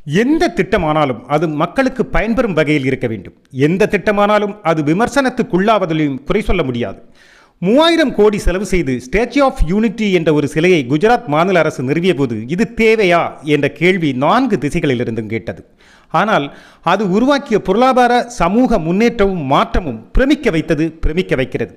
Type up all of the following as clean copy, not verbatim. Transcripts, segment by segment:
எந்த திட்டமானாலும் அது மக்களுக்கு பயன்பெறும் வகையில் இருக்க வேண்டும். எந்த திட்டமானாலும் அது விமர்சனத்துக்குள்ளாவதிலும் குறை சொல்ல முடியாது. 3000 கோடி செலவு செய்து ஸ்டாச்சு ஆஃப் யூனிட்டி என்ற ஒரு சிலையை குஜராத் மாநில அரசு நிறுவிய போது இது தேவையா என்ற கேள்வி 4 திசைகளிலிருந்தும் கேட்டது. ஆனால் அது உருவாக்கிய பொருளாதார சமூக முன்னேற்றமும் மாற்றமும் பிரமிக்க வைக்கிறது.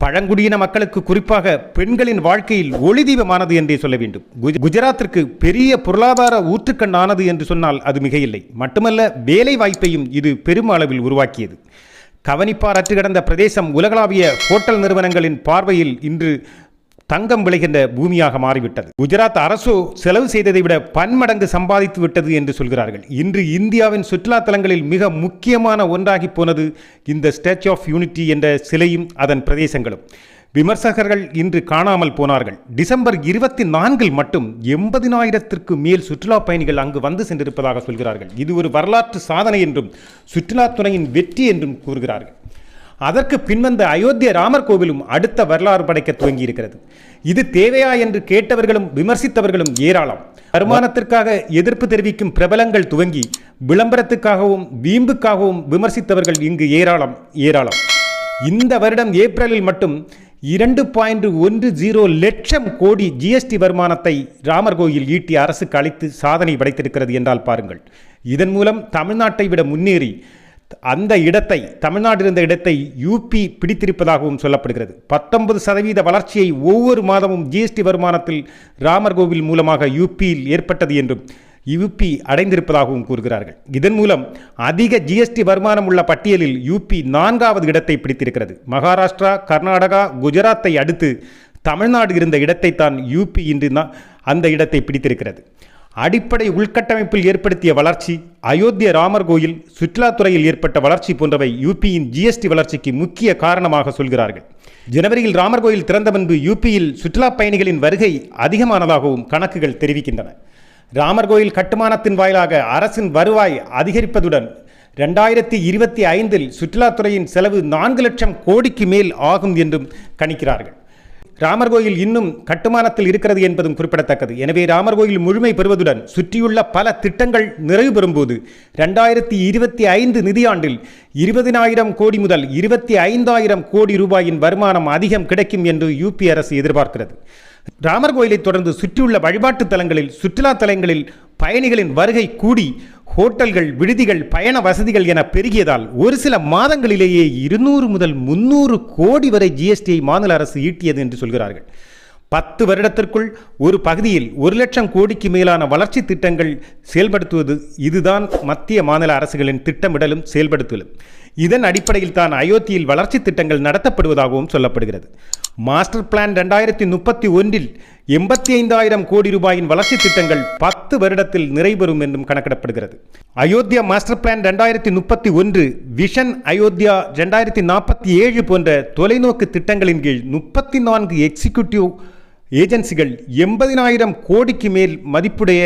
பழங்குடியின மக்களுக்கு, குறிப்பாக பெண்களின் வாழ்க்கையில் ஒளிதீபமானது என்றே சொல்ல வேண்டும். குஜராத்திற்கு பெரிய பொருளாதார ஊற்றுக்கண்ணானது என்று சொன்னால் அது மிகையில்லை. மட்டுமல்ல, வேலை வாய்ப்பையும் இது பெரும் அளவில் உருவாக்கியது. கவனிப்பார் அற்று கிடந்த பிரதேசம் உலகளாவிய ஹோட்டல் நிறுவனங்களின் பார்வையில் இன்று தங்கம் விளைகின்ற பூமியாக மாறிவிட்டது. குஜராத் அரசோ செலவு செய்ததை விட பன்மடங்கு சம்பாதித்து விட்டது என்று சொல்கிறார்கள். இன்று இந்தியாவின் சுற்றுலா தலங்களில் மிக முக்கியமான ஒன்றாகி போனது இந்த ஸ்டாச்சு ஆஃப் யூனிட்டி என்ற சிலையும் அதன் பிரதேசங்களும். விமர்சகர்கள் இன்று காணாமல் போனார்கள். டிசம்பர் 24 மட்டும் 80,000ற்கு மேல் சுற்றுலா பயணிகள் அங்கு வந்து சென்றிருப்பதாக சொல்கிறார்கள். இது ஒரு வரலாற்று சாதனை என்றும் சுற்றுலாத்துறையின் வெற்றி என்றும் கூறுகிறார்கள். அதற்கு பின்வந்த அயோத்திய ராமர் கோவிலும் அடுத்த வரலாறு படைக்க துவங்கி இருக்கிறது. இது தேவையா என்று கேட்டவர்களும் விமர்சித்தவர்களும் ஏராளம். வருமானத்திற்காக எதிர்ப்பு தெரிவிக்கும் பிரபலங்கள் துவங்கி விளம்பரத்துக்காகவும் வீம்புக்காகவும் விமர்சித்தவர்கள் இங்கு ஏராளம். இந்த வருடம் ஏப்ரலில் மட்டும் 2.10 லட்சம் கோடி ஜிஎஸ்டி வருமானத்தை ராமர் கோயில் ஈட்டி அரசுக்கு அளித்து சாதனை படைத்திருக்கிறது என்றால் பாருங்கள். இதன் மூலம் தமிழ்நாட்டை விட முன்னேறி தமிழ்நாடு இருந்த இடத்தை யூபி பிடித்திருப்பதாகவும் சொல்லப்படுகிறது. 19% வளர்ச்சியை ஒவ்வொரு மாதமும் ஜிஎஸ்டி வருமானத்தில் ராமர் கோவில் மூலமாக யூபியில் ஏற்பட்டது என்றும் யூபி அடைந்திருப்பதாகவும் கூறுகிறார்கள். இதன் மூலம் அதிக ஜிஎஸ்டி வருமானம் உள்ள பட்டியலில் யூபி 4வது இடத்தை பிடித்திருக்கிறது. மகாராஷ்டிரா, கர்நாடகா, குஜராத்தை அடுத்து தமிழ்நாடு இருந்த இடத்தை தான் யூபி இன்று அந்த இடத்தை பிடித்திருக்கிறது. அடிப்படை உள்கட்டமைப்பில் ஏற்படுத்திய வளர்ச்சி, அயோத்திய ராமர் கோயில், சுற்றுலாத்துறையில் ஏற்பட்ட வளர்ச்சி போன்றவை யூபியின் ஜிஎஸ்டி வளர்ச்சிக்கு முக்கிய காரணமாக சொல்கிறார்கள். ஜனவரியில் ராமர் கோயில் திறந்த முன்பு யூபியில் சுற்றுலா பயணிகளின் வருகை அதிகமானதாகவும் கணக்குகள் தெரிவிக்கின்றன. ராமர் கோயில் கட்டுமானத்தின் வாயிலாக அரசின் வருவாய் அதிகரிப்பதுடன் 2025 சுற்றுலாத்துறையின் செலவு 4 லட்சம் கோடிக்கு மேல் ஆகும் என்றும் கணிக்கிறார்கள். ராமர் கோயில் இன்னும் கட்டுமானத்தில் இருக்கிறது என்பதும் குறிப்பிடத்தக்கது. எனவே ராமர் கோயில் முழுமை பெறுவதுடன் சுற்றியுள்ள பல திட்டங்கள் நிறைவு பெறும்போது 2025 நிதியாண்டில் 20,000 கோடி முதல் 25,000 கோடி ரூபாயின் வருமானம் அதிகம் கிடைக்கும் என்று யூபி அரசு எதிர்பார்க்கிறது. ராமர் கோயிலை தொடர்ந்து சுற்றியுள்ள வழிபாட்டு தலங்களில், சுற்றுலா தலங்களில் பயணிகளின் வருகை கூடி ஹோட்டல்கள், விடுதிகள், பயண வசதிகள் என பெருகியதால் ஒரு சில மாதங்களிலேயே 200 முதல் 300 கோடி வரை ஜிஎஸ்டியை மாநில அரசு ஈட்டியது என்று சொல்கிறார்கள். 10 வருடத்திற்குள் ஒரு பகுதியில் 1 லட்சம் கோடிக்கு மேலான வளர்ச்சி திட்டங்கள் செயல்படுத்துவது இதுதான் மத்திய மாநில அரசுகளின் திட்டமிடலும் செயல்படுத்துதலும். இதன் அடிப்படையில் தான் அயோத்தியில் வளர்ச்சி திட்டங்கள் நடத்தப்படுவதாகவும் சொல்லப்படுகிறது. மாஸ்டர் பிளான் 2031 85,000 கோடி ரூபாயின் வளர்ச்சி திட்டங்கள் 10 வருடத்தில் நிறைவேறும் என்றும் கணக்கிடப்படுகிறது. Ayodhya master plan 2031, vision Ayodhya 2047 போன்ற தொலைநோக்கு திட்டங்களின் கீழ் 34 எக்ஸிக்யூட்டிவ் ஏஜென்சிகள் 80,000 கோடிக்கு மேல் மதிப்புடைய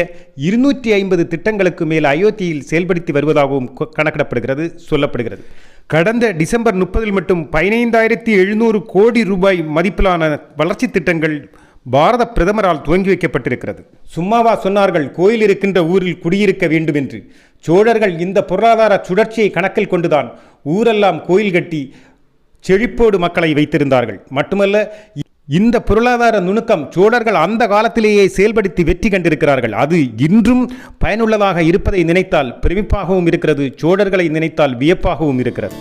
250 திட்டங்களுக்கு மேல் அயோத்தியில் செயல்படுத்தி வருவதாகவும் கணக்கிடப்படுகிறது, சொல்லப்படுகிறது. கடந்த டிசம்பர் 30 மட்டும் 15,700 கோடி ரூபாய் மதிப்பிலான வளர்ச்சி திட்டங்கள் பாரத பிரதமரால் துவங்கி வைக்கப்பட்டிருக்கிறது. சும்மாவா சொன்னார்கள் கோயில் இருக்கின்ற ஊரில் குடியிருக்க வேண்டும் என்று? சோழர்கள் இந்த பொருளாதார சுழற்சியை கணக்கில் கொண்டுதான் ஊரெல்லாம் கோயில் கட்டி செழிப்போடு மக்களை வைத்திருந்தார்கள். மட்டுமல்ல, இந்த பொருளாதார நுணுக்கம் சோழர்கள் அந்த காலத்திலேயே செயல்படுத்தி வெற்றி கண்டிருக்கிறார்கள். அது இன்றும் பயனுள்ளதாக இருப்பதை நினைத்தால் பிரமிப்பாகவும் இருக்கிறது, சோழர்களை நினைத்தால் வியப்பாகவும் இருக்கிறது.